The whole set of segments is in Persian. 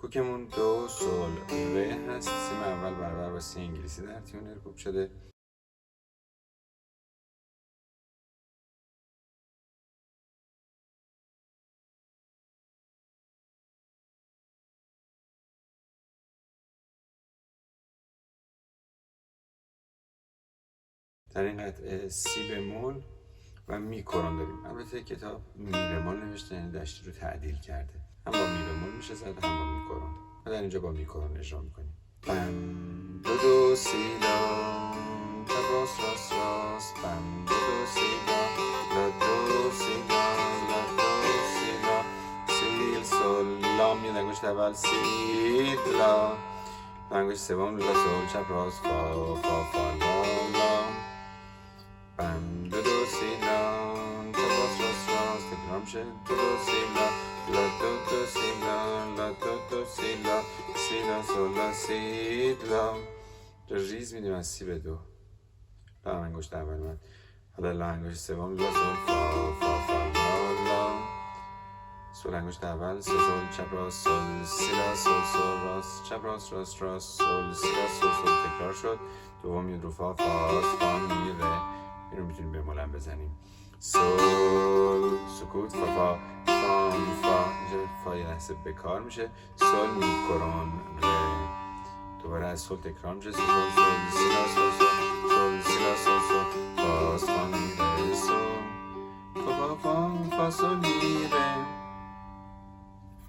کوکمون دو سول ره هست. سیم اول برابر با سی انگلیسی در تیونر کوک شده. در این قطعه سی بمول و می کرون داریم. البته کتاب می بمول نوشته، یعنی دشتی رو تعدیل کرده. هم با می بمول میشه زد، هم با می کرون. و در اینجا با می کرون اجرا میکنیم. بم دو دو سی لا تا راست راست راست، بم دو دو سی لا لا دو سی لا لا دو سی لا، سی سول لا میاد انگشت اول، سی لا انگشت سوم لا سول چپ راست، فا فا فا لا لا، بم دو دو سی لا تا راست راست راست، تکرار میشه دو دو سی لا لا دو دو سی لا لا دو دو سی لا، سی لا سول لا سی لا. ریز میدیم از سی به دو. لا انگشت اول من، حالا لا انگشت سوم لا سول فا فا فا لا لا، سول انگشت اول، سی سول چپ راست، سول سی لا سول سول راست چپ راست راست راست، سول سی لا سول سول تکرار شد. دوم میاد رو فا فاست، فا می ره، این رو میتونیم بمولم بزنیم. سول سکوت فا فا فام فا، اینجا فا یه لحظه بکار میشه. سول می کرون ره، دوباره از سول تکرار میشه. سول سول سی لا سول سول، سول سی لا سول سول، فاست فا می ره سول، فا فا فا سول می ره.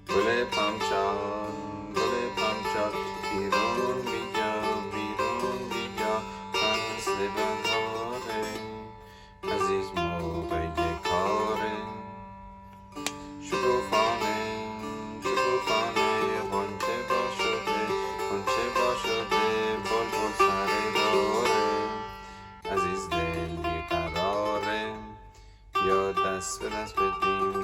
گل پامچال گل پامچال، بیرون بیا بیرون بیا، فصل بهاره، عزیز موقع کاره. شکوفانه شکوفانه، غنچه با شده غنچه با شده، بلبل سر داره، عزیز دل بیقراره. بیا دست به دست بدیم